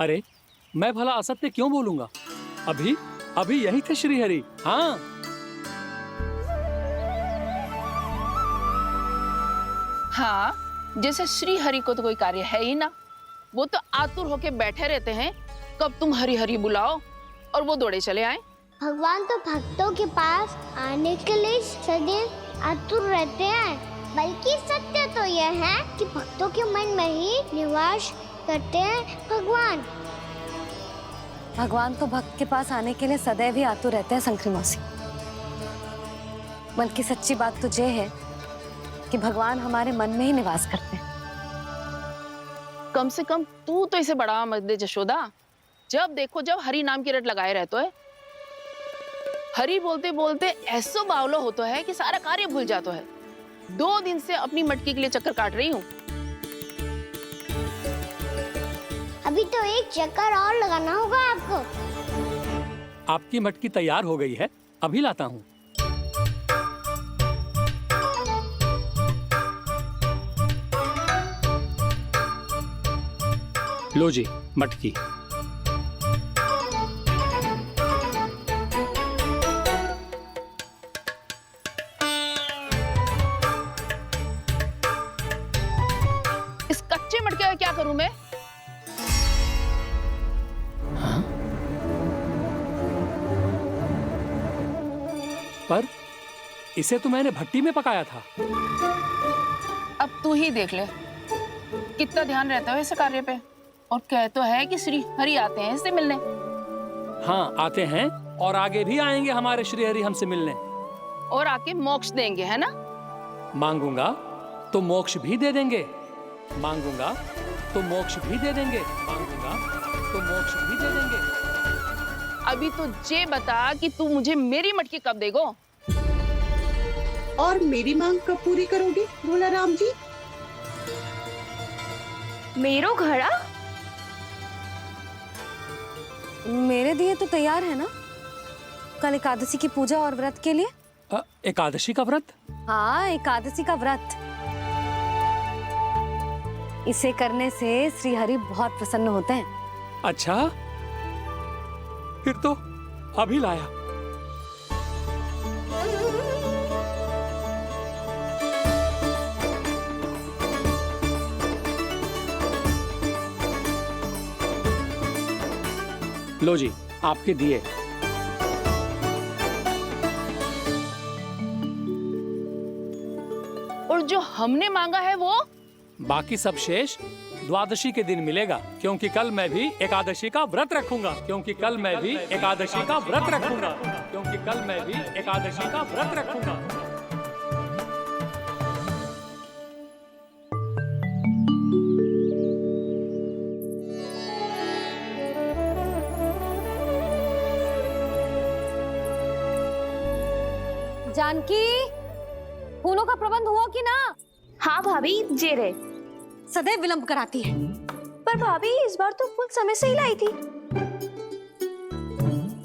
अरे मैं भला असत्य क्यों बोलूंगा? अभी अभी यही थे श्रीहरि। हाँ। हाँ, जैसे श्री हरि को तो कोई कार्य है ही ना। वो तो आतुर होके बैठे रहते हैं, कब तुम हरि हरि बुलाओ और वो दौड़े चले आए। भगवान तो भक्तों के पास आने के लिए सदैव आतुर रहते हैं। बल्कि सत्य तो यह है कि भक्तों के मन में ही निवास करते हैं भगवान। भगवान तो भक्त के पास आने के लिए सदैव ही आतुर रहते हैं शंकरी मौसी। बल्कि सच्ची बात तो ये है कि भगवान हमारे मन में ही निवास करते हैं। कम से कम तू तो इसे बढ़ावा मत दे जशोदा। जब देखो जब हरि नाम की रट लगाए रहते है। हरि बोलते बोलते ऐसो बावलो होता है कि सारा कार्य भूल जाता है। 2 दिन से अपनी मटकी के लिए चक्कर काट रही हूँ। अभी तो एक चक्कर और लगाना होगा आपको। आपकी मटकी तैयार हो गई है, अभी लाता हूँ। लो जी मटकी। इस कच्चे मटके का क्या करूं मैं? हाँ? पर इसे तो मैंने भट्टी में पकाया था। अब तू ही देख ले कितना ध्यान रहता है इस कार्य पे। और कह तो है कि श्री हरि आते हैं इससे मिलने। हाँ आते हैं और आगे भी आएंगे हमारे श्रीहरि हमसे मिलने। और आके मोक्ष देंगे, है ना? मांगूंगा तो मोक्ष भी दे देंगे। मांगूंगा तो मोक्ष भी दे देंगे। मांगूंगा तो मोक्ष भी दे देंगे। अभी तो ये बता कि तू मुझे मेरी मटकी कब देगो? और मेरी मांग कब पूरी करोगे भोला राम जी? मेरो घड़ा मेरे दिए तो तैयार है ना कल एकादशी की पूजा और व्रत के लिए। एकादशी का व्रत? हाँ, एकादशी का व्रत। इसे करने से श्री हरि बहुत प्रसन्न होते हैं। अच्छा, फिर तो अभी लाया। लो जी आपके दिए। और जो हमने मांगा है वो? बाकी सब शेष द्वादशी के दिन मिलेगा, क्योंकि कल मैं भी एकादशी का व्रत रखूंगा। क्योंकि कल मैं भी एकादशी का व्रत रखूंगा। क्योंकि कल मैं भी एकादशी का व्रत रखूंगा। जानकी, फूलों का प्रबंध हुआ कि ना? हाँ भाभी, जे रहे। सदैव विलंब कराती है। पर भाभी इस बार तो फूल समय से ही लाई थी।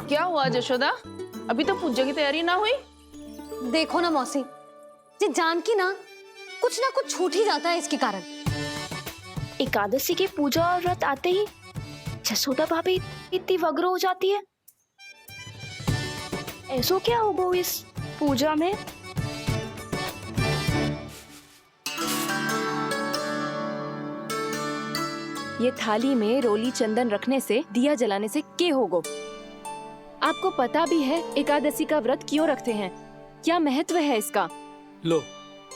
क्या हुआ जशोदा? अभी तो पूजा की तैयारी ना हुई? देखो ना मौसी, ये जानकी ना कुछ छूट ही जाता है इसके कारण। एकादशी की पूजा और व्रत आते ही जसोदा भाभी इतनी वग्र हो जाती है। ऐसो क्या होगा इस पूजा में? ये थाली में रोली चंदन रखने से, दिया जलाने से के होगो? आपको पता भी है एकादशी का व्रत क्यों रखते हैं? क्या महत्व है इसका? लो,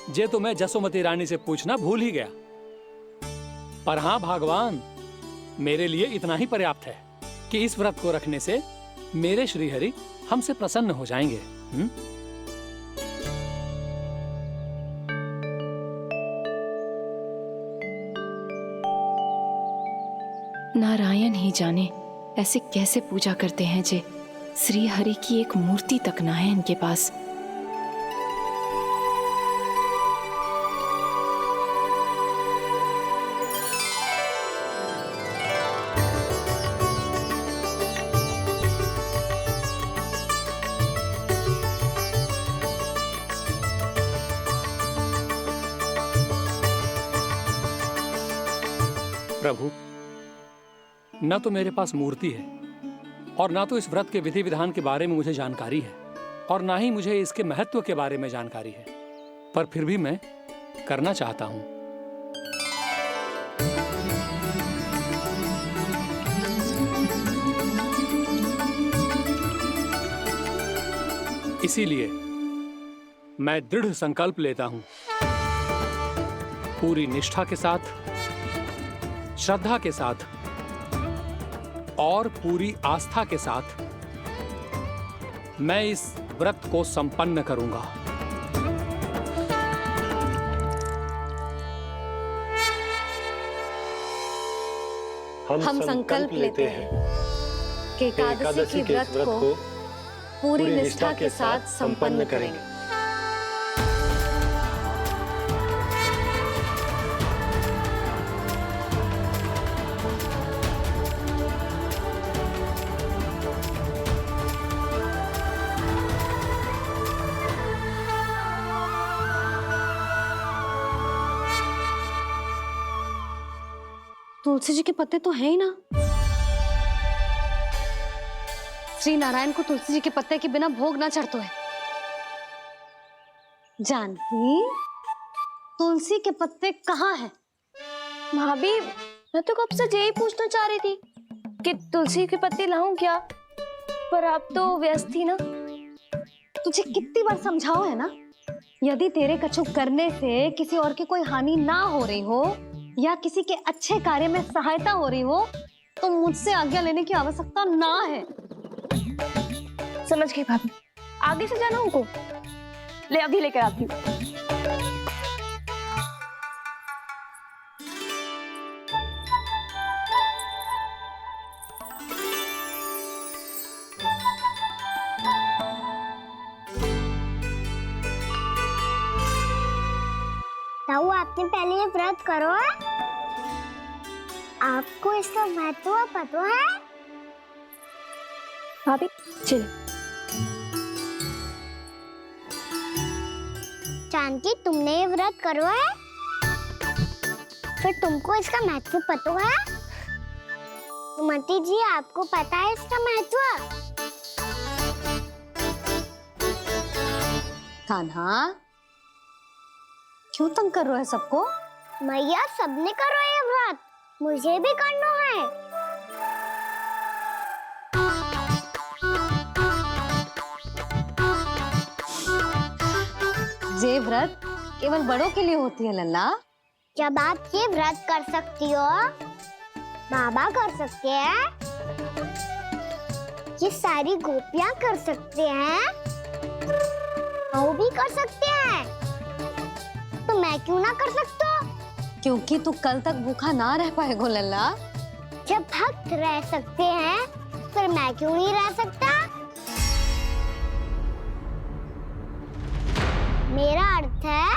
जे तो मैं जसोमती रानी से पूछना भूल ही गया। पर हाँ भगवान, मेरे लिए इतना ही पर्याप्त है कि इस व्रत को रखने से मेरे श्रीहरि हमसे प्रसन्न हो जाएंगे। नारायण ही जाने ऐसे कैसे पूजा करते हैं जे श्री हरि की एक मूर्ति तक ना है इनके पास। प्रभु, न तो मेरे पास मूर्ति है और ना तो इस व्रत के विधि विधान के बारे में मुझे जानकारी है और ना ही मुझे इसके महत्व के बारे में जानकारी है, पर फिर भी मैं करना चाहता हूं। इसीलिए मैं दृढ़ संकल्प लेता हूं, पूरी निष्ठा के साथ, श्रद्धा के साथ और पूरी आस्था के साथ मैं इस व्रत को संपन्न करूंगा। हम संकल्प लेते हैं कि एकादशी के व्रत को पूरी निष्ठा के साथ संपन्न करेंगे। तुलसी जी के पत्ते तो हैं ही ना। श्री नारायण को तुलसी जी के पत्ते के बिना भोग ना चढ़तो है। जानकी, तुलसी के पत्ते कहाँ हैं? भाभी, मैं तो कब से यही पूछना चाह रही थी कि तुलसी के पत्ते लाऊं क्या, पर आप तो व्यस्त थी ना। तुझे कितनी बार समझाओ है ना, यदि तेरे कछु करने से किसी और की कोई हानि ना हो रही हो या किसी के अच्छे कार्य में सहायता हो रही हो तो मुझसे आज्ञा लेने की आवश्यकता ना है। समझ गई भाभी, आगे से जाना उनको। ले अभी लेकर आती हूँ। ताऊ, आपने पहले ये व्रत करो है? आपको इसका महत्व पता है? भाभी चल। जानकी, तुमने ये व्रत करो है? फिर तुमको इसका महत्व पता है? सुमति जी, आपको पता है इसका महत्व? कान्हा, क्यों तंग कर रहा है सबको? मैया, सबने करो ये व्रत, मुझे भी करना है। ये व्रत केवल बड़ों के लिए होती है लल्ला। जब आप ये व्रत कर सकती हो, बाबा कर सकते हैं, ये सारी गोपियां कर सकते हैं, वो भी कर सकते हैं, तो मैं क्यों ना कर सकता? क्योंकि तू कल तक भूखा ना रह पाएगो लल्ला। जब भक्त रह सकते हैं, फिर मैं क्यों नहीं रह सकता? मेरा अर्थ है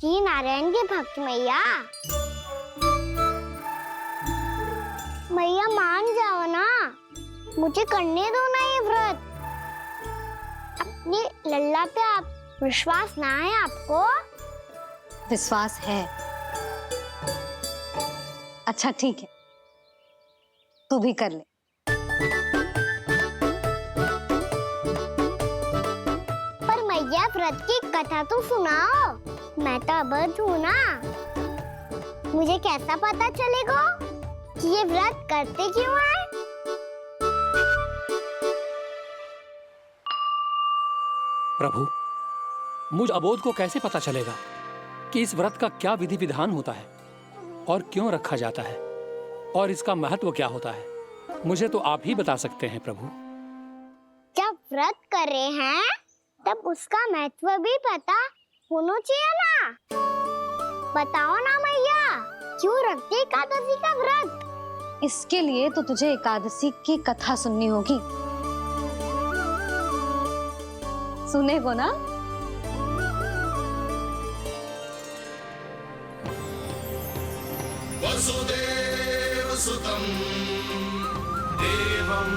कि नारायण के भक्त मैया, मैया मान जाओ ना, मुझे करने दो ना ये व्रत। अपनी लल्ला पे आप विश्वास ना है आपको? विश्वास है। अच्छा ठीक है, तू भी कर ले। पर मैया, व्रत की कथा तो सुनाओ, मैं तो अबध हूँ ना। मुझे कैसा पता चलेगा कि ये व्रत करते क्यों हैं? प्रभु, मुझ अबोध को कैसे पता चलेगा कि इस व्रत का क्या विधि विधान होता है और क्यों रखा जाता है और इसका महत्व क्या होता है? मुझे तो आप ही बता सकते हैं प्रभु। जब व्रत कर रहे हैं तब उसका महत्व भी पता होना चाहिए ना। बताओ ना मैया, क्यों रखते एकादशी का व्रत? इसके लिए तो तुझे एकादशी की कथा सुननी होगी। सुनेगो ना? वसुदेव सुतं देवं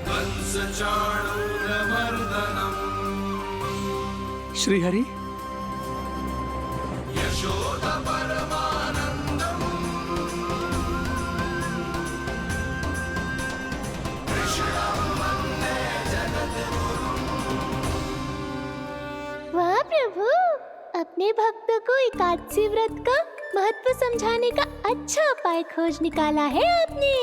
कंसचाणूरमर्दनम् श्रीहरि, यशोदा परमानंदम् एकादशी व्रत का महत्व समझाने का अच्छा उपाय खोज निकाला है आपने।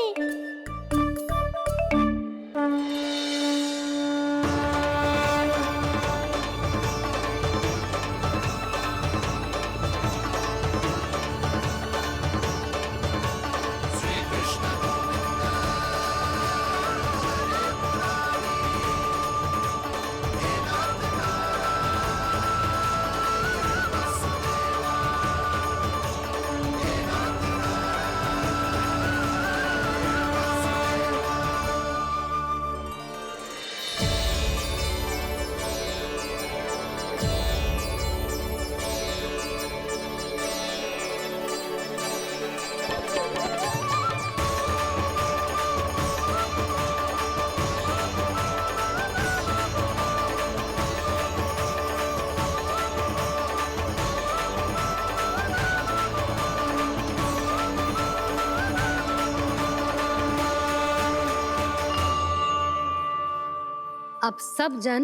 अब सब जन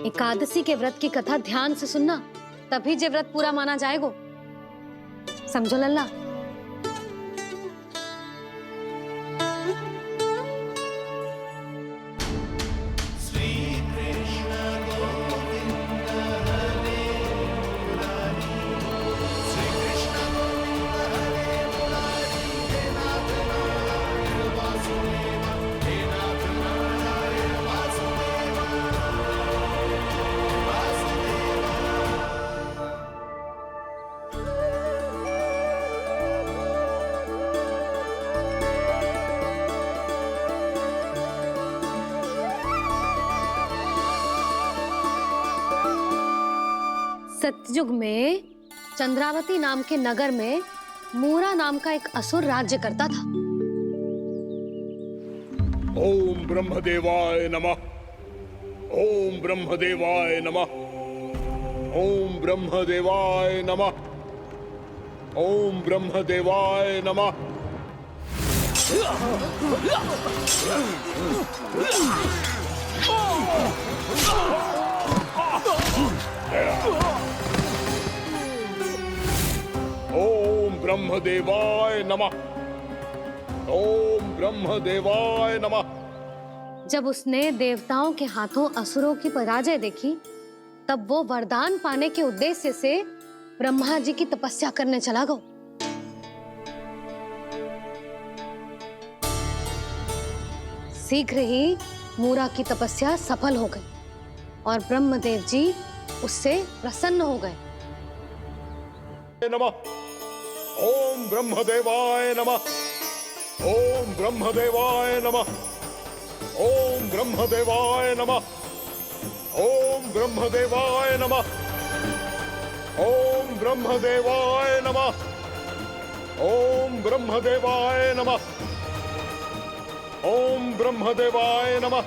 एकादशी के व्रत की कथा ध्यान से सुनना, तभी जे व्रत पूरा माना जाएगो। समझो लल्ला। सतयुग में चंद्रावती नाम के नगर में मूरा नाम का एक असुर राज्य करता था। ओम ब्रह्मदेवाय नमः। ओम ब्रह्मदेवाय नमः। ओम ब्रह्मदेवाय नमः। ओम ब्रह्मदेवाय नमः। ओम ब्रह्मदेवाय नमः। ओम ब्रह्मदेवाय नमः। जब उसने देवताओं के हाथों असुरों की पराजय देखी, तब वो वरदान पाने के उद्देश्य से ब्रह्मा जी की तपस्या करने चला गया। शीघ्र ही मूरा की तपस्या सफल हो गई और ब्रह्मदेव जी उससे प्रसन्न हो गए। नमः। ओम ब्रह्मदेवाय नमः। ओम ब्रह्मदेवाय नमः। ओम ब्रह्मदेवाय नमः। ओम ब्रह्मदेवाय नमः। ओम ब्रह्मदेवाय नमः। ओम ब्रह्मदेवाय नमः। ओम ब्रह्मदेवाय नमः।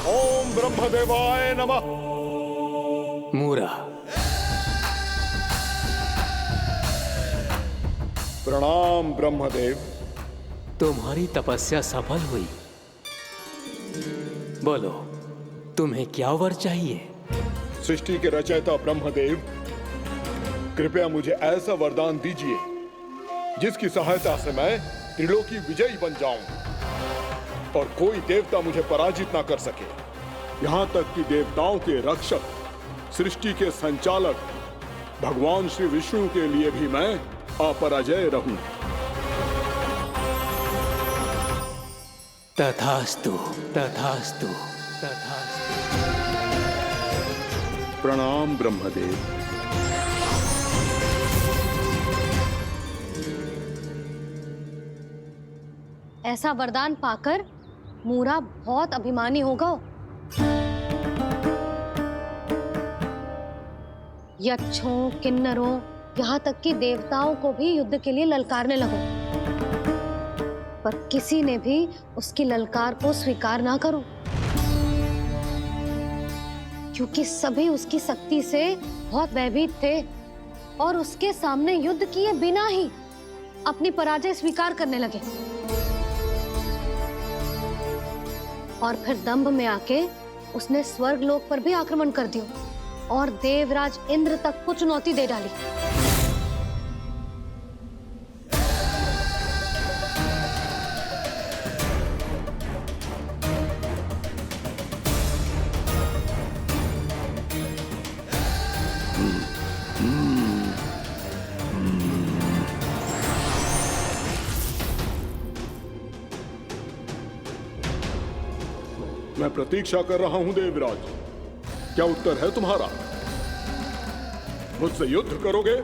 ओम ब्रह्मदेवाय नमः। मूरा, प्रणाम ब्रह्मदेव। तुम्हारी तपस्या सफल हुई। बोलो, तुम्हें क्या वर चाहिए? सृष्टि के रचयिता ब्रह्मदेव, कृपया मुझे ऐसा वरदान दीजिए जिसकी सहायता से मैं त्रिलोकी विजयी बन जाऊं और कोई देवता मुझे पराजित ना कर सके। यहाँ तक कि देवताओं के रक्षक, सृष्टि के संचालक भगवान श्री विष्णु के लिए भी मैं अपराजय रहूं। तथास्तु, तथास्तु, तथास्तु। प्रणाम ब्रह्मदेव। ऐसा वरदान पाकर मूरा बहुत अभिमानी होगा। यक्षों, किन्नरों, यहाँ तक कि देवताओं को भी युद्ध के लिए ललकारने लगो, पर किसी ने भी उसकी ललकार को स्वीकार ना करो, क्योंकि सभी उसकी शक्ति से बहुत भयभीत थे और उसके सामने युद्ध किए बिना ही अपनी पराजय स्वीकार करने लगे और फिर दंभ में आके उसने स्वर्ग लोक पर भी आक्रमण कर दिया और देवराज इंद्र तक को चुनौती दे डाली। मैं प्रतीक्षा कर रहा हूं देवराज। क्या उत्तर है तुम्हारा? मुझसे युद्ध करोगे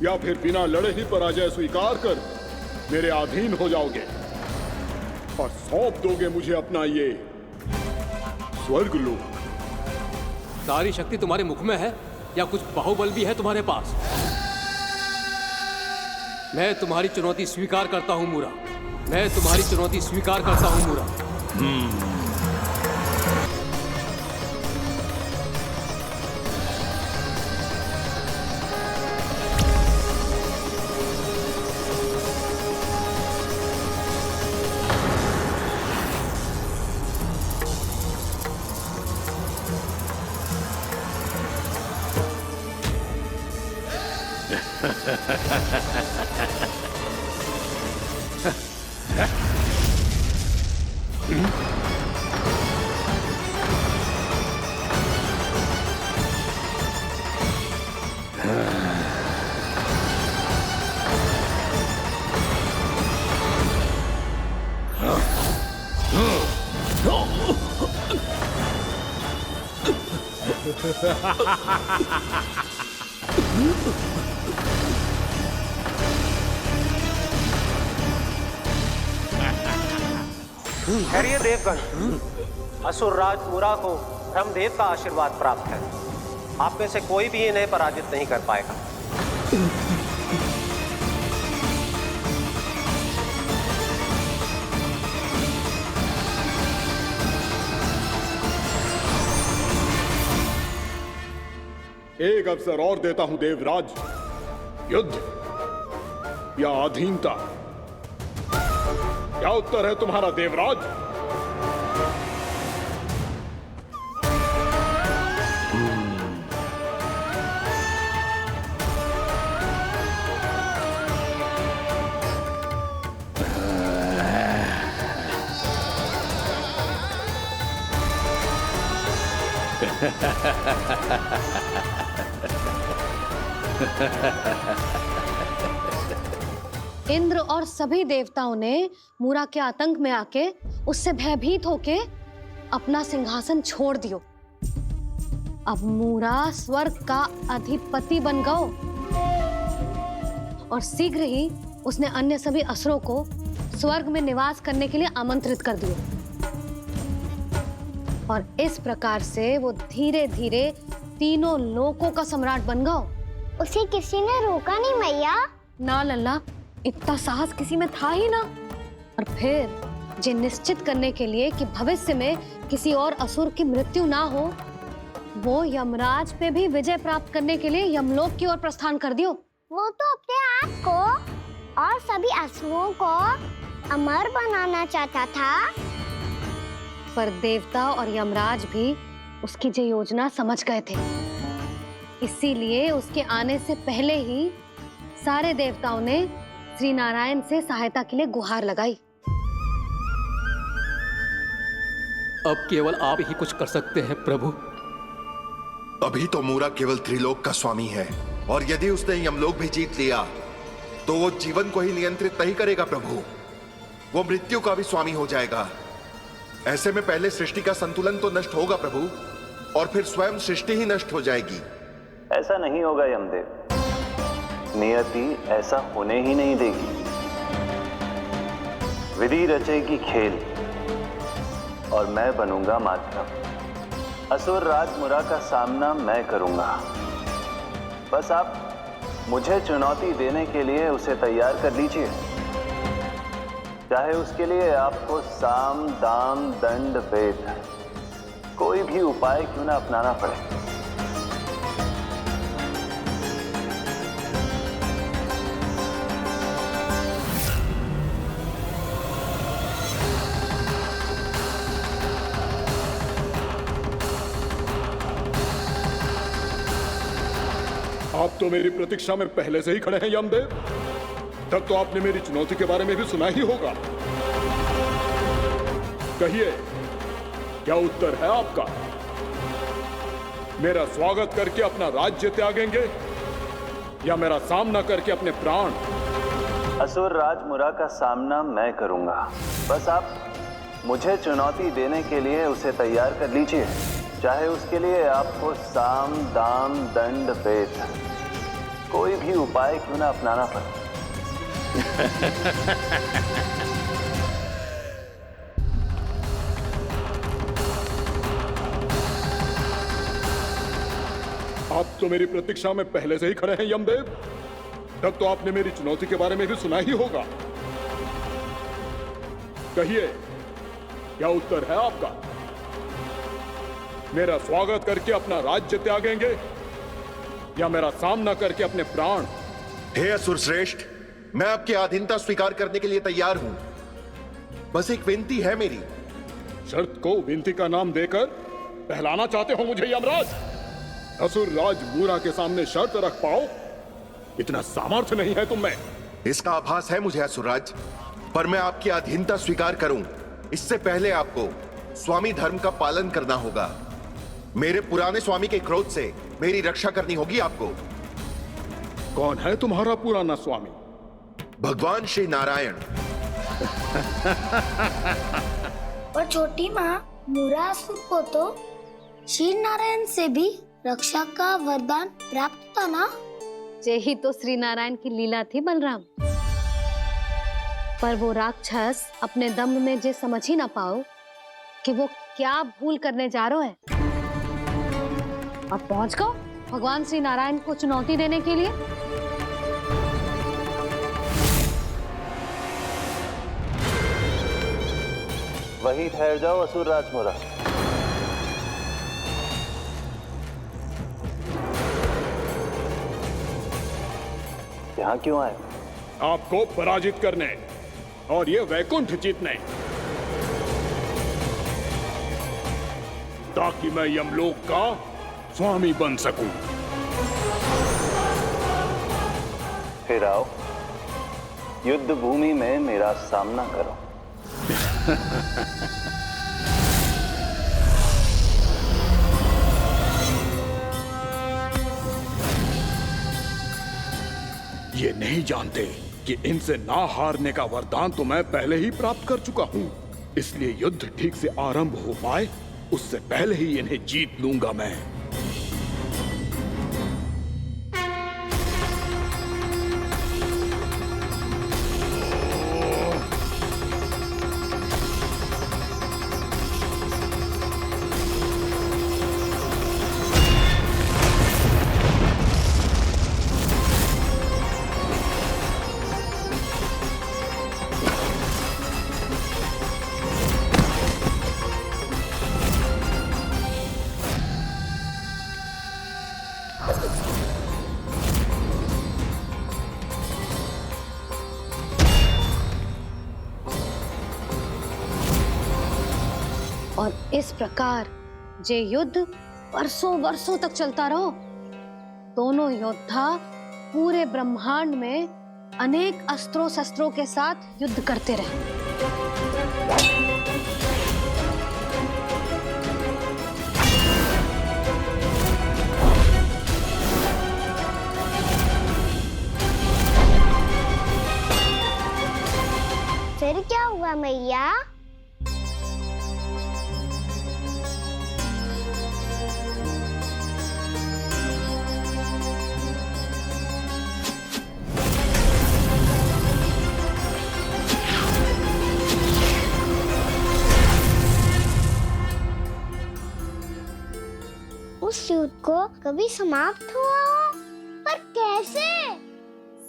या फिर बिना लड़े ही पराजय स्वीकार कर मेरे अधीन हो जाओगे और सौंप दोगे मुझे अपना ये स्वर्ग लोक? सारी शक्ति तुम्हारे मुख में है या कुछ बाहुबल भी है तुम्हारे पास? मैं तुम्हारी चुनौती स्वीकार करता हूं मूरा। मैं तुम्हारी चुनौती स्वीकार करता हूं मूरा। खैरिए देवगण, असुरराज मुरा को ब्रह्मदेव का आशीर्वाद प्राप्त है। आप में से कोई भी इन्हें पराजित नहीं कर पाएगा। एक अवसर और देता हूं देवराज। युद्ध या अधीनता, क्या उत्तर है तुम्हारा देवराज? इंद्र और सभी देवताओं ने मूरा के आतंक में आके उससे भयभीत होके अपना सिंहासन छोड़ दियो। अब मूरा स्वर्ग का अधिपति बन गयो और शीघ्र ही उसने अन्य सभी असुरों को स्वर्ग में निवास करने के लिए आमंत्रित कर दियो। और इस प्रकार से वो धीरे धीरे तीनों लोकों का सम्राट बन गयो। उसे किसी ने रोका नहीं मैया? ना लल्ला, इतना साहस किसी में था ही ना। और फिर ये निश्चित करने के लिए कि भविष्य में किसी और असुर की मृत्यु ना हो, वो यमराज पे भी विजय प्राप्त करने के लिए यमलोक की ओर प्रस्थान कर दियो। वो तो अपने आप को और सभी असुरों को अमर बनाना चाहता था। पर देवता और यमराज भी उसकी ये योजना समझ गए थे। इसीलिए उसके आने से पहले ही सारे देवताओं ने श्री नारायण से सहायता के लिए गुहार लगाई। अब केवल आप ही कुछ कर सकते हैं प्रभु। अभी तो मूरा केवल त्रिलोक का स्वामी है और यदि उसने यमलोक भी जीत लिया तो वो जीवन को ही नियंत्रित नहीं करेगा प्रभु, वो मृत्यु का भी स्वामी हो जाएगा। ऐसे में पहले सृष्टि का संतुलन तो नष्ट होगा प्रभु, और फिर स्वयं सृष्टि ही नष्ट हो जाएगी। ऐसा नहीं होगा यमदेव, नियति ऐसा होने ही नहीं देगी। विधि रचेगी खेल और मैं बनूंगा माध्यम। असुर राज मुरा का सामना मैं करूंगा। बस आप मुझे चुनौती देने के लिए उसे तैयार कर लीजिए, चाहे उसके लिए आपको साम दाम दंड भेद कोई भी उपाय क्यों ना अपनाना पड़े। आप तो मेरी प्रतीक्षा में पहले से ही खड़े हैं यमदेव। तब तो आपने मेरी चुनौती के बारे में भी सुना ही होगा। कहिए, क्या उत्तर है आपका? मेरा स्वागत करके अपना राज्य त्यागेंगे या मेरा सामना करके अपने प्राण? असुर राज मुरा का सामना मैं करूंगा। बस आप मुझे चुनौती देने के लिए उसे तैयार कर लीजिए, चाहे उसके लिए आपको साम दाम दंड भेद कोई भी उपाय क्यों ना अपनाना पड़े। आप तो मेरी प्रतीक्षा में पहले से ही खड़े हैं यमदेव। तब तो आपने मेरी चुनौती के बारे में भी सुना ही होगा। कहिए, क्या उत्तर है आपका? मेरा स्वागत करके अपना राज्य त्यागेंगे या मेरा सामना करके अपने प्राण? हे असुर श्रेष्ठ, मैं आपकी अधीनता स्वीकार करने के लिए तैयार हूं। बस एक विनती है मेरी। शर्त को विनती का नाम देकर पहलाना चाहते हो मुझे यमराज? असुर राज मूरा के सामने शर्त रख पाओ, इतना सामर्थ्य नहीं है तुम में। इसका आभास है मुझे असुरराज, पर मैं आपकी अधीनता स्वीकार करूं इससे पहले आपको स्वामी धर्म का पालन करना होगा। मेरे पुराने स्वामी के क्रोध से मेरी रक्षा करनी होगी आपको। कौन है तुम्हारा पुराना स्वामी? भगवान श्री नारायण। और छोटी माँ मूरासुर को तो श्री नारायण से भी रक्षा का वरदान प्राप्त था ना? यही तो श्री नारायण की लीला थी बलराम। पर वो राक्षस अपने दम में जे समझ ही ना पाओ कि वो क्या भूल करने जा रहा है, और पहुंच गो भगवान श्री नारायण को चुनौती देने के लिए। वहीं ठहर जाओ असुर राज मूरा। यहाँ क्यों आए? आपको पराजित करने और ये वैकुंठ जीतने, ताकि मैं यमलोक का स्वामी बन सकूं। फिर आओ, युद्ध भूमि में मेरा सामना करो। ये नहीं जानते कि इनसे ना हारने का वरदान तो मैं पहले ही प्राप्त कर चुका हूं। इसलिए युद्ध ठीक से आरंभ हो पाए उससे पहले ही इन्हें जीत लूंगा मैं। और इस प्रकार जे युद्ध वर्षों वर्षों तक चलता रहो। दोनों योद्धा पूरे ब्रह्मांड में अनेक अस्त्रों शस्त्रों के साथ युद्ध करते रहे। फिर क्या हुआ मैया? उस युद्ध को कभी समाप्त हुआ हो, पर कैसे?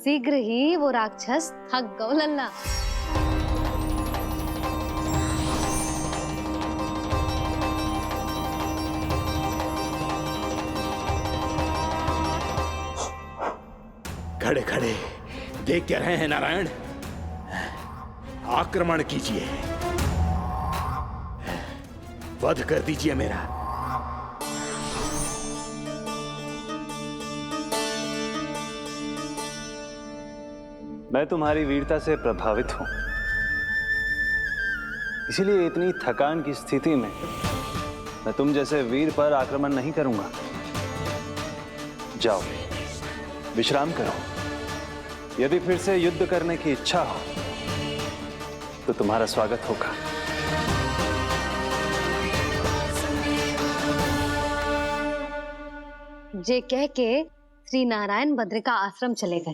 शीघ्र ही वो राक्षस थक गौ लल्ला। खड़े खड़े देख क्या रहे हैं नारायण? आक्रमण कीजिए, वध कर दीजिए मेरा। मैं तुम्हारी वीरता से प्रभावित हूं, इसीलिए इतनी थकान की स्थिति में मैं तुम जैसे वीर पर आक्रमण नहीं करूंगा। जाओ विश्राम करो। यदि फिर से युद्ध करने की इच्छा हो तो तुम्हारा स्वागत होगा। जे कह के श्री नारायण बद्रिका आश्रम चले गए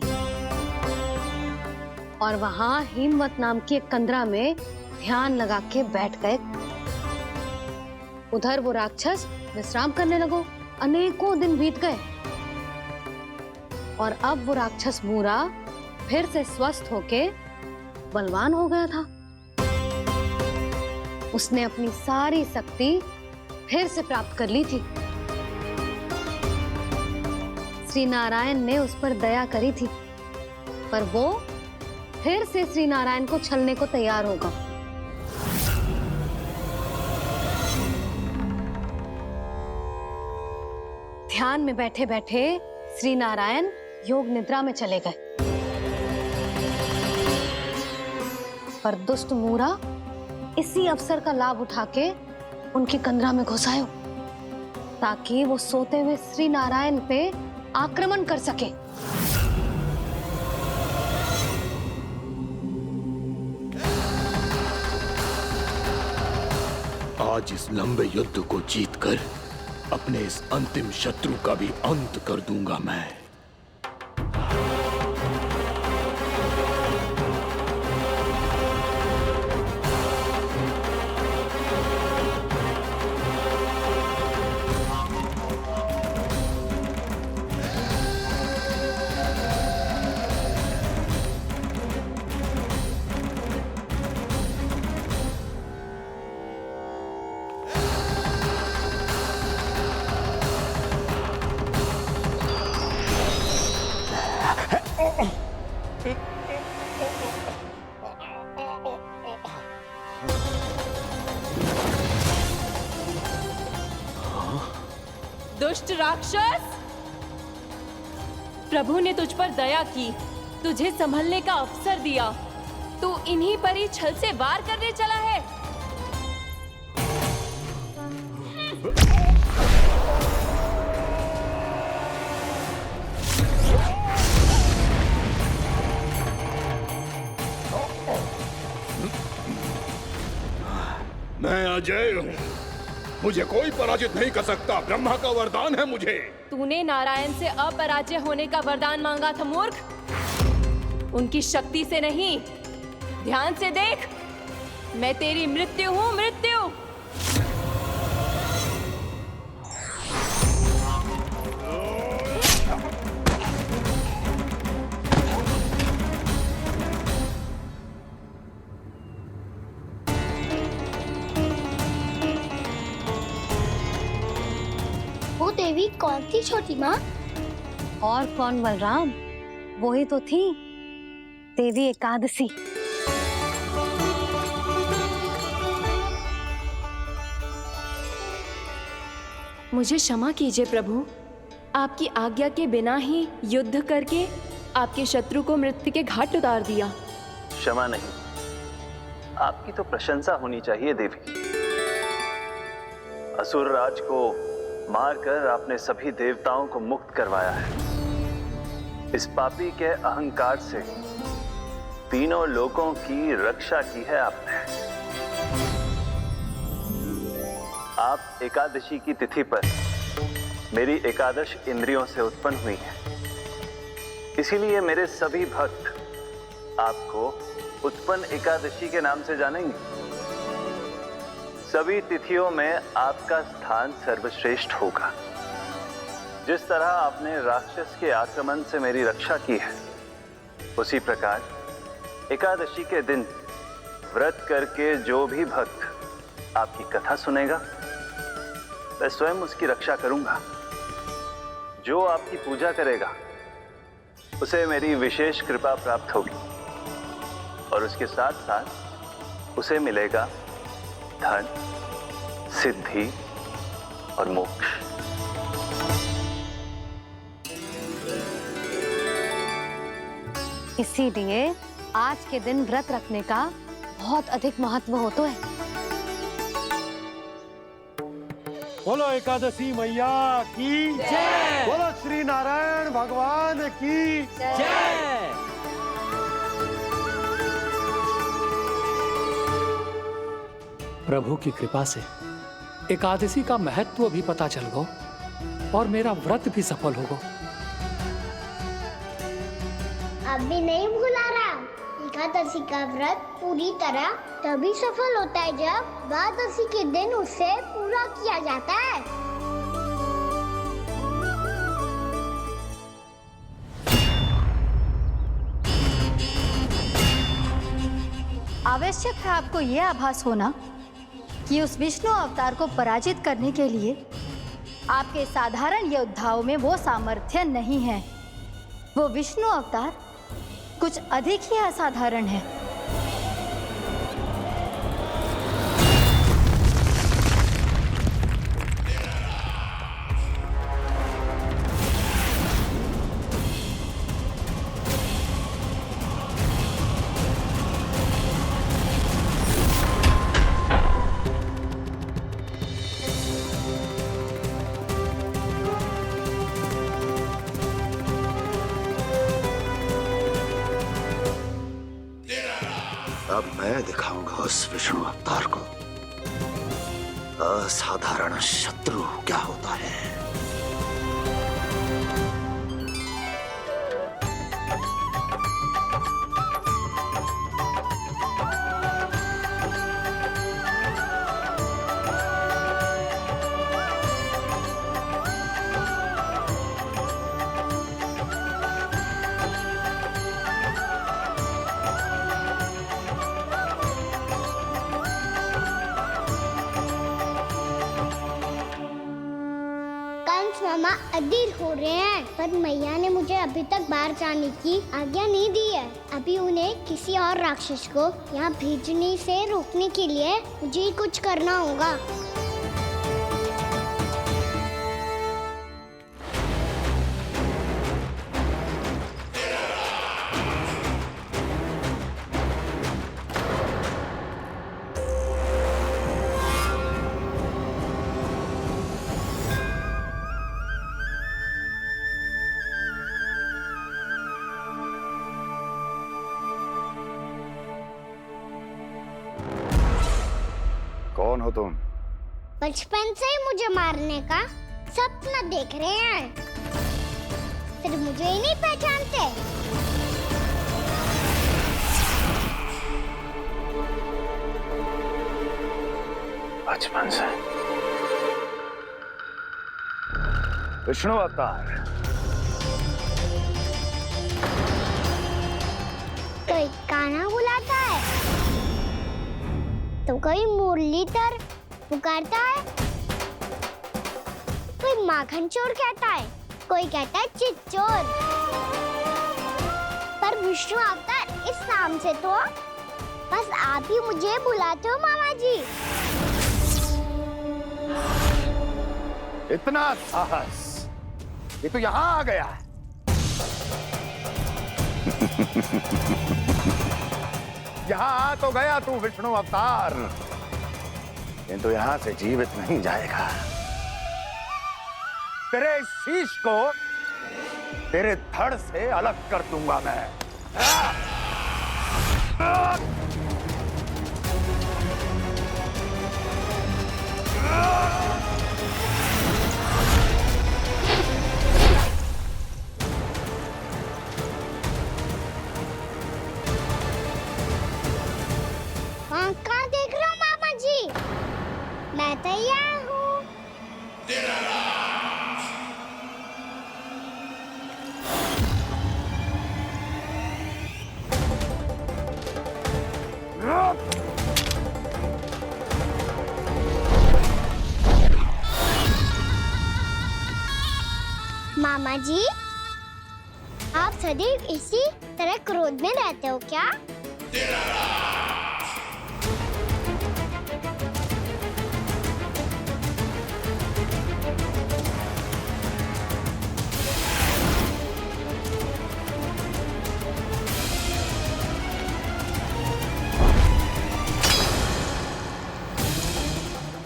और वहां हिमवत नाम की एक कंदरा में ध्यान लगा के बैठ गए। उधर वो राक्षस विश्राम करने लगो। अनेकों दिन बीत गए और अब वो राक्षस मूरा फिर से स्वस्थ होके बलवान हो गया था। उसने अपनी सारी शक्ति फिर से प्राप्त कर ली थी। श्री नारायण ने उस पर दया करी थी, पर वो फिर से श्री नारायण को छलने को तैयार होगा। ध्यान में बैठे बैठे श्री नारायण योग निद्रा में चले गए, पर दुष्ट मूरा इसी अवसर का लाभ उठा के उनकी कंदरा में घुस आयो ताकि वो सोते हुए श्री नारायण पे आक्रमण कर सके। आज इस लंबे युद्ध को जीतकर अपने इस अंतिम शत्रु का भी अंत कर दूंगा मैं। दुष्ट राक्षस, प्रभु ने तुझ पर दया की, तुझे संभलने का अवसर दिया। तू इन्हीं पर ही छल से वार करने चला है। मैं अजय हूँ, मुझे कोई पराजित नहीं कर सकता। ब्रह्मा का वरदान है मुझे। तूने नारायण से अपराजय होने का वरदान मांगा था मूर्ख। उनकी शक्ति से नहीं, ध्यान से देख। मैं तेरी मृत्यु हूँ, मृत्यु। वो देवी कौन थी छोटी माँ? और कौन बलराम, वही तो थी देवी एकादशी। मुझे क्षमा कीजिए प्रभु, आपकी आज्ञा के बिना ही युद्ध करके आपके शत्रु को मृत्यु के घाट उतार दिया। क्षमा नहीं, आपकी तो प्रशंसा होनी चाहिए देवी। असुर राज को मारकर आपने सभी देवताओं को मुक्त करवाया है। इस पापी के अहंकार से तीनों लोकों की रक्षा की है आपने। आप एकादशी की तिथि पर मेरी एकादश इंद्रियों से उत्पन्न हुई हैं। इसीलिए मेरे सभी भक्त आपको उत्पन्न एकादशी के नाम से जानेंगे। सभी तिथियों में आपका स्थान सर्वश्रेष्ठ होगा। जिस तरह आपने राक्षस के आक्रमण से मेरी रक्षा की है, उसी प्रकार एकादशी के दिन व्रत करके जो भी भक्त आपकी कथा सुनेगा, मैं स्वयं उसकी रक्षा करूंगा। जो आपकी पूजा करेगा, उसे मेरी विशेष कृपा प्राप्त होगी और उसके साथ साथ उसे मिलेगा धन, सिद्धि और मोक्ष। इसीलिए आज के दिन व्रत रखने का बहुत अधिक महत्व होता है। बोलो एकादशी मैया की जय। बोलो श्री नारायण भगवान की जय। प्रभु की कृपा से एकादशी का महत्व भी पता चल गो और मेरा व्रत भी सफल होगा। अभी नहीं भूला राम, एकादशी का व्रत पूरी तरह तभी सफल होता है जब द्वादशी के दिन उसे पूरा किया जाता है। आवश्यक है आपको यह आभास होना कि उस विष्णु अवतार को पराजित करने के लिए आपके साधारण योद्धाओं में वो सामर्थ्य नहीं है। वो विष्णु अवतार कुछ अधिक ही असाधारण है। अब मैं दिखाऊंगा उस विष्णु अवतार को असाधारण शत्रु क्या होता है। मामा अधीर हो रहे हैं, पर मैया ने मुझे अभी तक बाहर जाने की आज्ञा नहीं दी है। अभी उन्हें किसी और राक्षस को यहाँ भेजने से रोकने के लिए मुझे ही कुछ करना होगा। कौन हो तुम? बचपन से ही मुझे मारने का सपना देख रहे हैं, फिर मुझे ही नहीं पहचानते। बचपन से विष्णु अवतार। कोई कान्हा बुलाता है तो कोई मुरलीधर पुकारता है, कोई माखन चोर कहता है, कोई कहता है चिच्चोर। पर विष्णु अवतार इस नाम से तो बस आप ही मुझे बुलाते हो मामा जी। इतना साहस, ये तो यहाँ आ गया है। यहाँ आ तो गया तू विष्णु अवतार, किंतु यहाँ से जीवित नहीं जाएगा। तेरे शीश को तेरे धड़ से अलग कर दूंगा मैं। कहाँ देख रहे हो मामा जी? मैं तैयार हूँ। मामा जी, आप सदैव इसी तरह क्रोध में रहते हो क्या?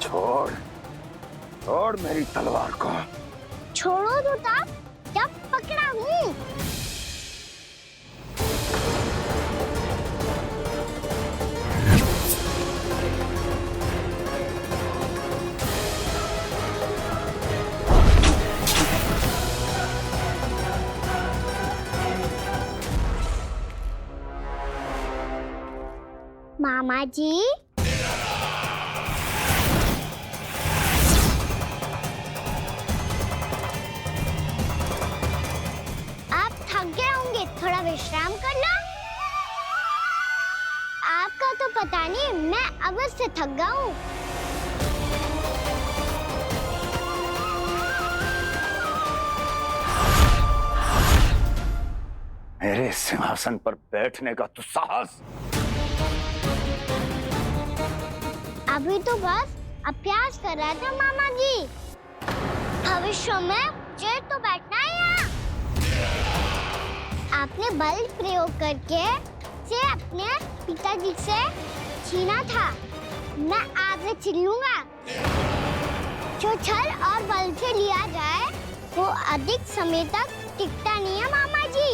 छोड़, छोड़ मेरी तलवार को। छोड़ो तो तब जब पकड़ा हूँ। मामा जी। आप थक गए होंगे, थोड़ा विश्राम कर लो। आपका तो पता नहीं, मैं अवश्य से थक गया हूँ। मेरे सिंहासन पर बैठने का तो साहस। अभी तो बस अभ्यास कर रहा था मामा जी। भविष्य में मुझे तो बैठना है यहाँ। आपने बल प्रयोग करके से अपने पिताजी से छीना था, मैं आपसे छीन लूंगा। जो छल और बल से लिया जाए वो अधिक समय तक टिकता नहीं है मामा जी।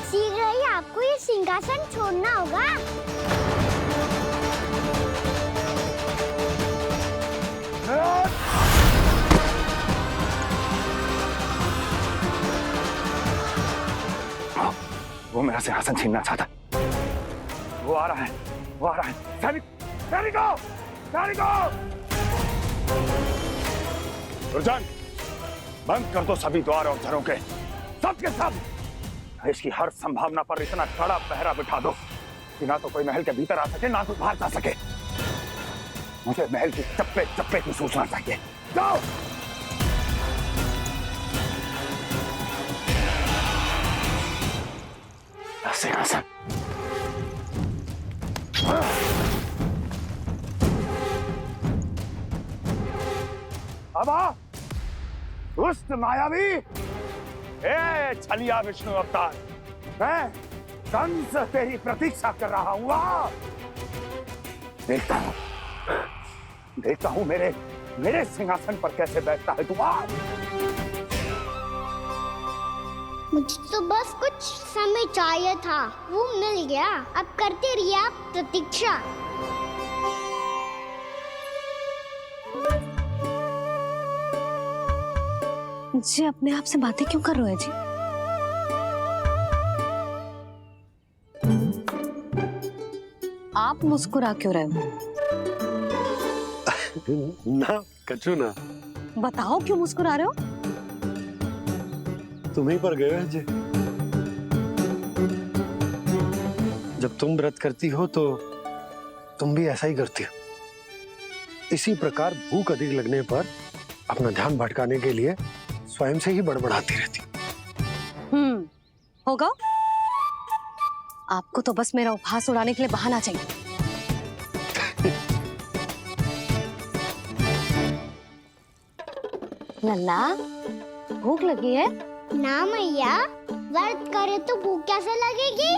शीघ्र ही आपको ये सिंहासन छोड़ना होगा। वो मेरा सिंहासन छीनना चाहता। वो आ रहा है, वो आ रहा है। सैनिकों, दुर्जन, बंद कर दो सभी द्वार और घरों के, सब के सब। इसकी हर संभावना पर इतना कड़ा पहरा बिठा दो कि ना तो कोई महल के भीतर आ सके, ना कोई बाहर जा सके। मुझे महल की चप्पे चप्पे की सूचना चाहिए। जाओ। सिंहासन। अब आ, दुष्ट मायावी, ए छलिया विष्णु अवतार, मैं कंस तेरी प्रतीक्षा कर रहा हूँ। देखता हूँ मेरे सिंहासन पर कैसे बैठता है तू। मुझे तो बस कुछ समय चाहिए था, वो मिल गया। अब करते रहिए आप प्रतीक्षा। जी अपने आप से बातें क्यों कर रहे हैं जी? आप मुस्कुरा क्यों रहे हो? ना कछु ना। बताओ क्यों मुस्कुरा रहे हो? तुम्हीं पर गए हैं जी। जब तुम व्रत करती हो तो तुम भी ऐसा ही करती हो। इसी प्रकार भूख अधिक लगने पर अपना ध्यान भटकाने के लिए स्वयं से ही बड़बड़ाती रहती। होगा। आपको तो बस मेरा उपहास उड़ाने के लिए बहाना चाहिए। लल्ला, भूख लगी है? ना मैया, व्रत करे तो भूख कैसे लगेगी?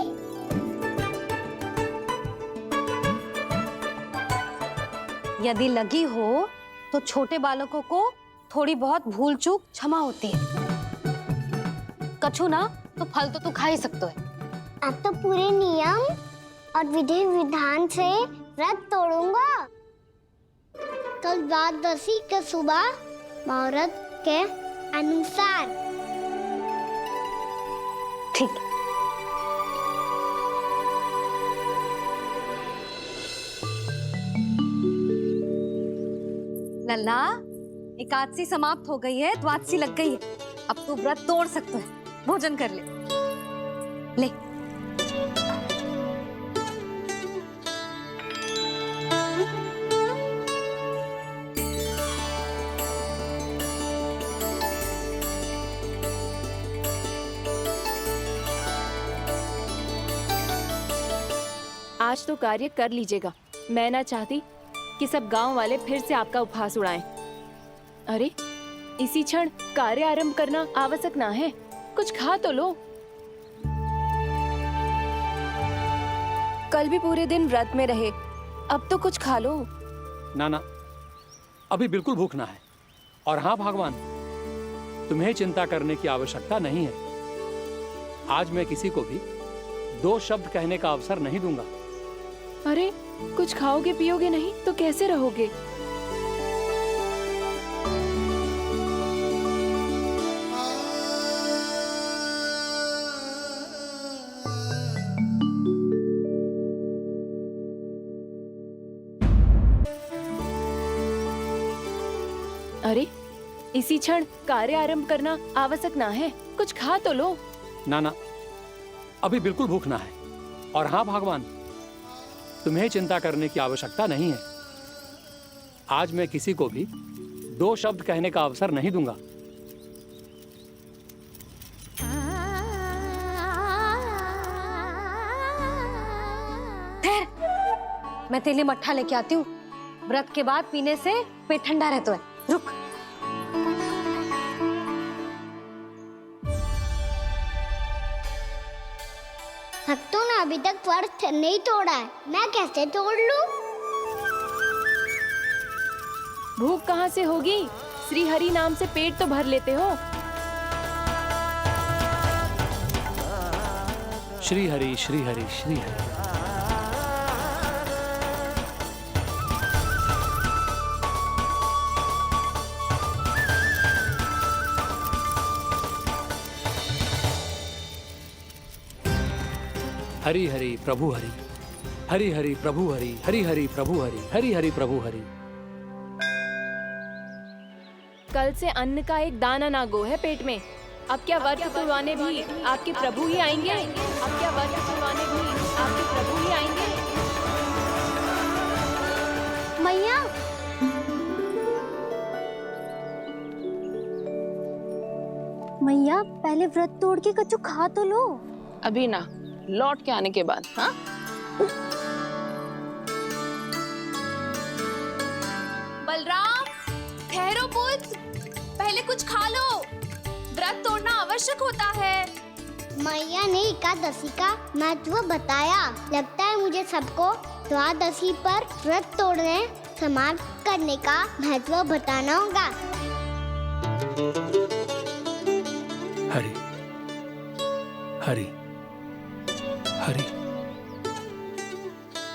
यदि लगी हो तो छोटे बालकों को थोड़ी बहुत भूल चूक क्षमा होती है। कछु ना तो फल तो तू खा ही सकते है। अब तो पूरे नियम और विधि विधान से व्रत तोड़ूंगा। कल द्वादशी के सुबह मुहूर्त के अनुसार। ठीक। लल्ला, एकादशी समाप्त हो गई है, द्वादशी लग गई है। अब तू व्रत तोड़ सकते है। भोजन कर ले। ले। आज तो कार्य कर लीजिएगा। मैं ना चाहती कि सब गांव वाले फिर से आपका उपहास उड़ाएं। अरे इसी क्षण कार्य आरंभ करना आवश्यक ना है, कुछ खा तो लो। कल भी पूरे दिन व्रत में रहे, अब तो कुछ खा लो। ना ना, अभी बिल्कुल भूख ना है। और हाँ भगवान, तुम्हें चिंता करने की आवश्यकता नहीं है। आज मैं किसी को भी 2 शब्द कहने का अवसर नहीं दूंगा। अरे कुछ खाओगे पियोगे नहीं तो कैसे रहोगे? अरे इसी क्षण कार्य आरंभ करना आवश्यक ना है, कुछ खा तो लो। ना ना, अभी बिल्कुल भूख ना है। और हाँ भगवान, तुम्हें चिंता करने की आवश्यकता नहीं है। आज मैं किसी को भी 2 शब्द कहने का अवसर नहीं दूंगा। मैं तेरे लिए मट्ठा लेके आती हूँ। व्रत के बाद पीने से पेट ठंडा रहता है। रुक। भक्तों ने अभी तक व्रत नहीं तोड़ा है, मैं कैसे तोड़ लूं? भूख कहाँ से होगी? श्री हरि नाम से पेट तो भर लेते हो। श्री हरि श्री हरि श्री हरि। हरि हरि प्रभु हरि, हरि हरि प्रभु हरि, हरि हरि प्रभु हरि, हरि हरि प्रभु हरि। कल से अन्न का एक दाना ना गो है पेट में। अब क्या व्रत तुड़वाने भी आपके प्रभु ही आएंगे? अब क्या व्रत तुड़वाने भी आपके प्रभु ही आएंगे? मैया, मैया पहले व्रत तोड़ के कच्चू खा तो लो। अभी ना, लौट के आने के बाद। हाँ बलराम, ठहरो पुत्र, पहले कुछ खा लो। व्रत तोड़ना आवश्यक होता है। मैया ने एकादशी का महत्व बताया। लगता है मुझे सबको द्वादशी पर व्रत तोड़ने समाप्त करने का महत्व बताना होगा। हरि हरि हरि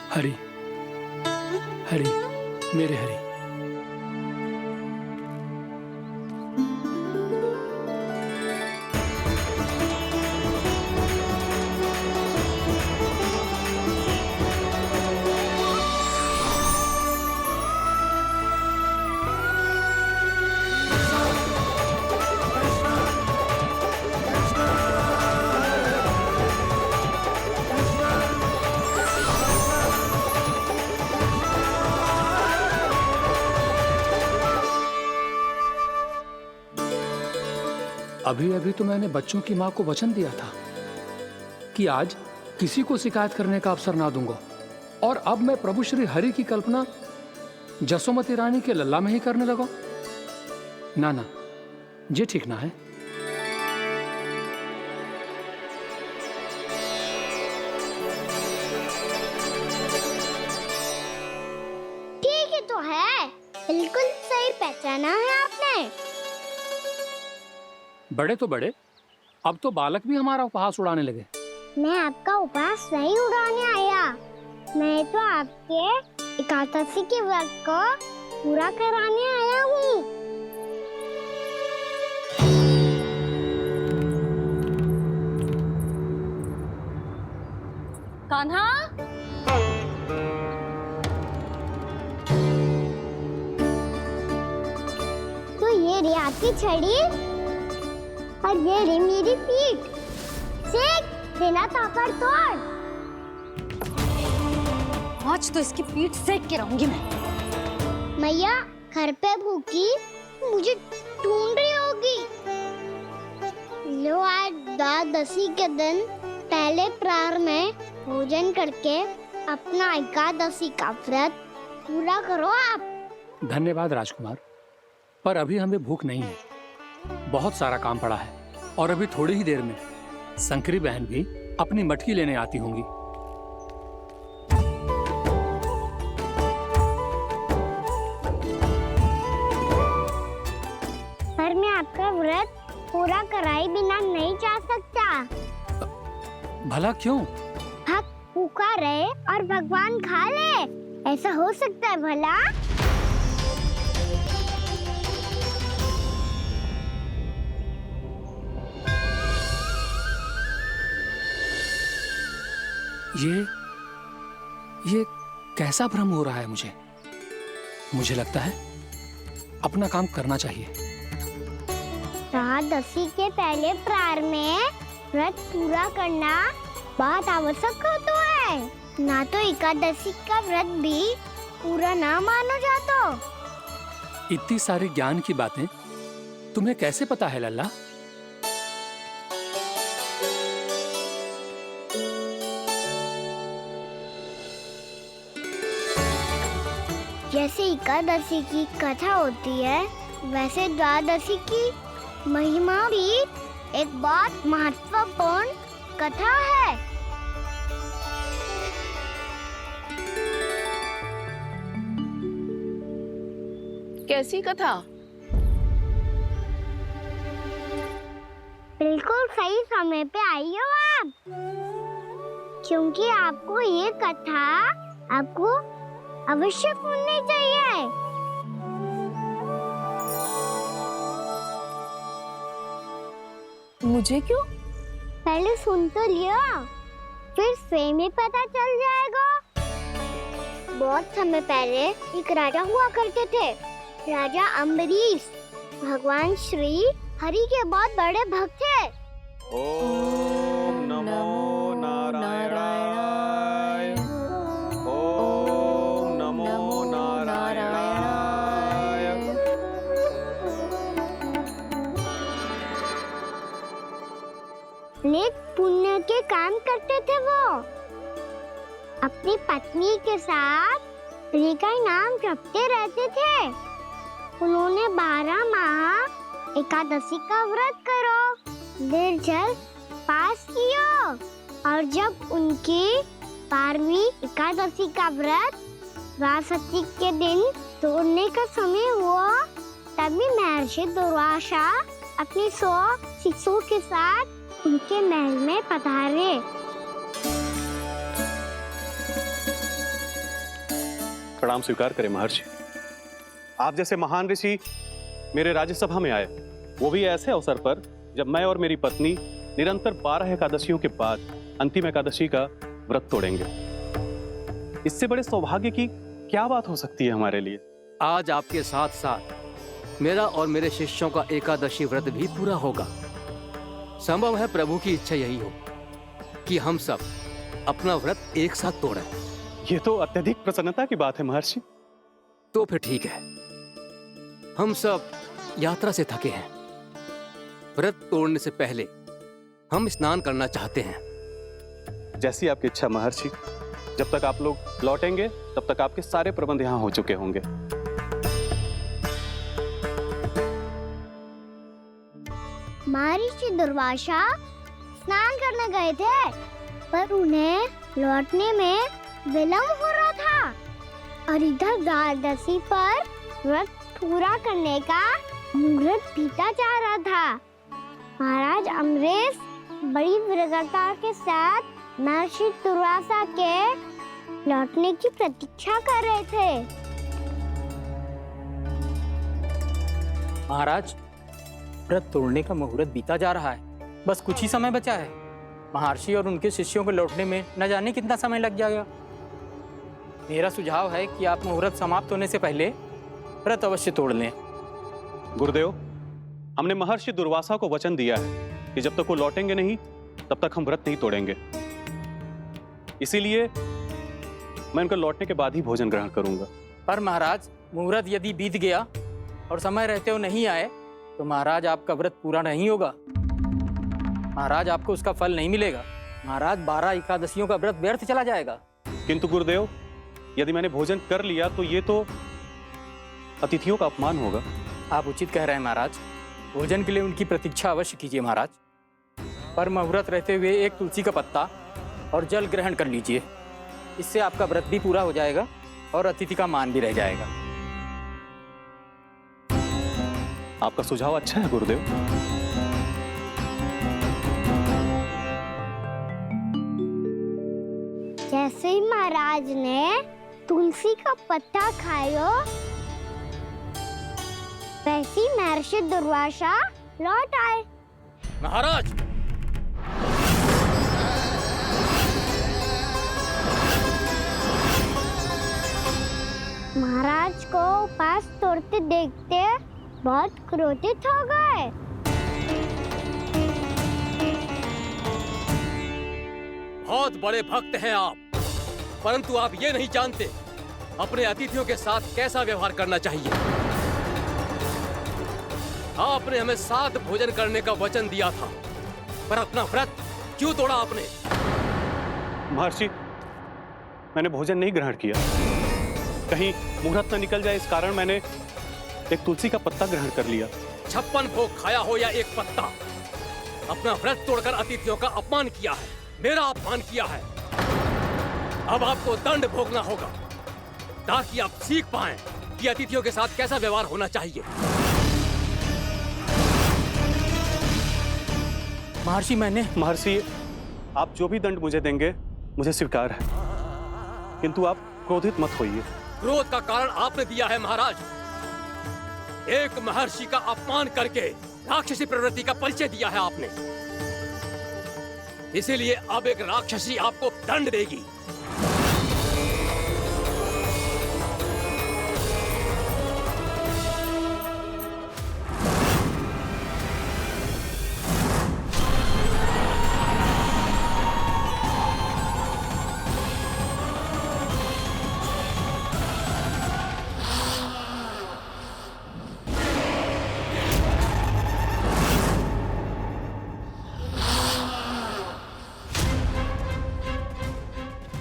हरि हरि, मेरे हरि। अभी अभी तो मैंने बच्चों की माँ को वचन दिया था कि आज किसी को शिकायत करने का अवसर ना दूंगा, और अब मैं प्रभु श्री हरि की कल्पना जसोमती रानी के लल्ला में ही करने लगा। ना ना, ये ठीक ना है। ठीक है तो है, बिल्कुल सही पहचाना है आपने। बड़े तो बड़े, अब तो बालक भी हमारा उपहास उड़ाने लगे। मैं आपका उपहास नहीं उड़ाने आया, मैं तो आपके एकादशी के व्रत को पूरा कराने आया हूँ। कान्हा, तो ये रे आपकी छड़ी और ये रे मेरी पीठ। सेक बिना ताकत तोड़। आज तो इसकी पीठ सेक के रहूंगी मैं। मैया घर पे भूखी मुझे ढूंढ रही होगी। लो आज द्वादशी के दिन पहले प्रहर में भोजन करके अपना एकादशी का व्रत पूरा करो आप। धन्यवाद राजकुमार, पर अभी हमें भूख नहीं है। बहुत सारा काम पड़ा है और अभी थोड़ी ही देर में शंकरी बहन भी अपनी मटकी लेने आती होंगी। पर मैं आपका व्रत पूरा कराए बिना नहीं जा सकता। भला क्यों? भक्त भूखा रहे और भगवान खा ले, ऐसा हो सकता है भला? ये कैसा भ्रम हो रहा है मुझे लगता है अपना काम करना चाहिए। एकादशी के पहले प्रार में व्रत पूरा करना बहुत आवश्यक होता है, ना तो एकादशी का व्रत भी पूरा ना मानो जातो। इतनी सारी ज्ञान की बातें तुम्हें कैसे पता है लल्ला? जैसे एकादशी की कथा होती है, वैसे द्वादशी की महिमा भी एक बहुत महत्वपूर्ण कथा है। कैसी कथा? बिल्कुल सही समय पे आई हो आप, क्योंकि आपको ये कथा आपको अवश्य सुननी चाहिए। मुझे क्यों? पहले सुन तो लिया, फिर स्वयं ही पता चल जाएगा। बहुत समय पहले एक राजा हुआ करते थे, राजा अम्बरीश। भगवान श्री हरि के बहुत बड़े भक्त थे। ओम नमो नारायणाय। ओम नमो नारायणाय। नेक पुण्य के काम करते थे वो। अपनी पत्नी के साथ हरि का नाम जपते रहते थे। उन्होंने 12 माह एकादशी का व्रत करो, निर्जल पास किया, और जब उनकी 12वीं एकादशी का व्रत द्वादशी के दिन तोड़ने का समय हुआ, तभी महर्षि दुर्वासा अपनी 100 शिष्यों के साथ उनके महल में पधारे। प्रणाम स्वीकार करें महर्षि। आप जैसे महान ऋषि मेरे राज्यसभा में आए, वो भी ऐसे अवसर पर जब मैं और मेरी पत्नी निरंतर 12 एकादशियों के बाद अंतिम एकादशी का व्रत तोड़ेंगे। इससे बड़े सौभाग्य की क्या बात हो सकती है हमारे लिए? आज आपके साथ साथ मेरा और मेरे शिष्यों का एकादशी व्रत भी पूरा होगा। संभव है प्रभु की इच्छा यही हो कि हम सब अपना व्रत एक साथ तोड़ें। ये तो अत्यधिक प्रसन्नता की बात है महर्षि। तो फिर ठीक है, हम सब यात्रा से थके हैं। व्रत तोड़ने से पहले हम स्नान करना चाहते हैं। जैसी आपकी इच्छा महर्षि। जब तक आप लोग लौटेंगे तब तक आपके सारे प्रबंध यहाँ हो चुके होंगे। महर्षि दुर्वासा स्नान करने गए थे, पर उन्हें लौटने में विलंब हो रहा था, और इधर द्वादशी पर व्रत पूरा करने का मुहूर्त बीता जा रहा था। महाराज अम्बरीश बड़ी विरक्ति के साथ महर्षि दुर्वासा के लौटने की प्रतीक्षा कर रहे थे। महाराज, व्रत तोड़ने का मुहूर्त बीता जा रहा है, बस कुछ ही समय बचा है। महर्षि और उनके शिष्यों को लौटने में न जाने कितना समय लग जाएगा। मेरा सुझाव है कि आप मुहूर्त समाप्त होने से पहले व्रत अवश्य तोड़ लें। गुरुदेव, हमने महर्षि दुर्वासा को वचन दिया है कि जब तक वो लौटेंगे नहीं तब तक हम व्रत नहीं तोड़ेंगे। इसीलिए मैं उनके लौटने के बाद ही भोजन ग्रहण करूंगा। पर महाराज, मुहूर्त यदि बीत गया और समय रहते हो नहीं आए तो महाराज आपका व्रत पूरा नहीं होगा। महाराज, आपको उसका फल नहीं मिलेगा। महाराज, 12 एकादशियों का व्रत व्यर्थ चला जाएगा। किंतु गुरुदेव, यदि मैंने भोजन कर लिया तो ये तो अतिथियों का अपमान होगा। आप उचित कह रहे हैं महाराज। भोजन के लिए उनकी प्रतीक्षा अवश्य कीजिए महाराज, पर मुहूर्त रहते हुए एक तुलसी का पत्ता और जल ग्रहण कर लीजिए। इससे आपका व्रत भी पूरा हो जाएगा और अतिथि का मान भी रह जाएगा। आपका सुझाव अच्छा है गुरुदेव। जैसे ही महाराज ने तुलसी का पत्ता खायो, वैसे ही महर्षि दुर्वासा लौट आए। महाराज, महाराज को उपास तोड़ते देखते बहुत क्रोधित हो गए। बहुत बड़े भक्त हैं आप, परंतु आप ये नहीं जानते अपने अतिथियों के साथ कैसा व्यवहार करना चाहिए। आपने हमें साथ भोजन करने का वचन दिया था, पर अपना व्रत क्यों तोड़ा आपने? महर्षि, मैंने भोजन नहीं ग्रहण किया। कहीं मुहूर्त न निकल जाए, इस कारण मैंने एक तुलसी का पत्ता ग्रहण कर लिया। 56 भोग खाया हो या एक पत्ता, अपना व्रत तोड़कर अतिथियों का अपमान किया है, मेरा अपमान किया है। अब आपको दंड भोगना होगा ताकि आप सीख पाएं कि अतिथियों के साथ कैसा व्यवहार होना चाहिए। महर्षि, आप जो भी दंड मुझे देंगे मुझे स्वीकार है, किंतु आप क्रोधित मत होइए। क्रोध का कारण आपने दिया है महाराज। एक महर्षि का अपमान करके राक्षसी प्रवृत्ति का परिचय दिया है आपने, इसीलिए अब एक राक्षसी आपको दंड देगी।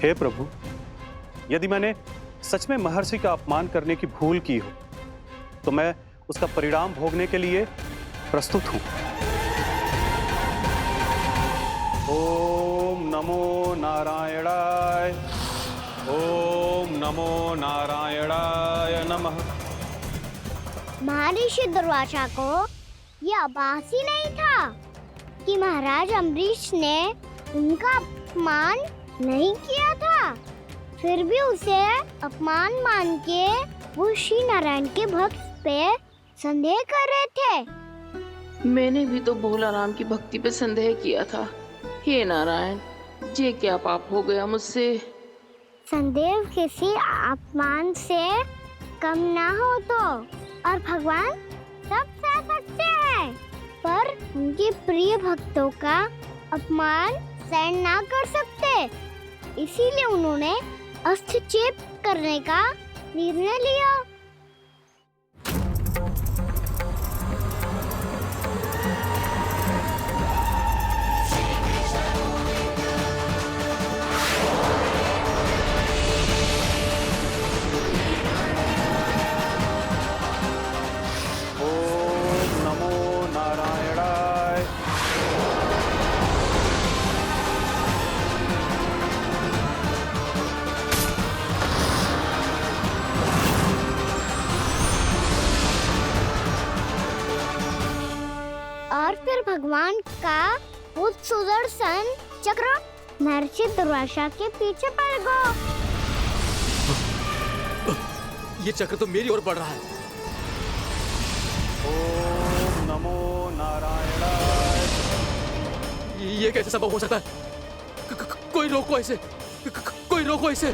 हे प्रभु, यदि मैंने सच में महर्षि का अपमान करने की भूल की हो तो मैं उसका परिणाम भोगने के लिए प्रस्तुत हूं। ओम नमो नारायणाय, ओम नमो नारायणाय नमः। महर्षि दुर्वासा को यह आभास ही नहीं था कि महाराज अम्बरीश ने उनका अपमान नहीं किया था। फिर भी उसे अपमान मान के वो श्री नारायण के भक्त पे संदेह कर रहे थे। मैंने भी तो भोला राम की भक्ति पे संदेह किया था। हे नारायण, ये क्या पाप हो गया मुझसे? संदेह किसी अपमान से कम ना हो तो, और भगवान सब सह सकते हैं, पर उनके प्रिय भक्तों का अपमान सहन ना कर सकते। इसीलिए उन्होंने अस्थिचेप करने का निर्णय लिया। ओम नमो नारायणाय। और फिर भगवान का वो सुदर्शन चक्र महर्षि दुर्वासा के पीछे पड़ गया। ये चक्र तो मेरी ओर बढ़ रहा है। ओम नमो नारायणाय। ये कैसे संभव हो सकता है? कोई रोको इसे, कोई रोको इसे।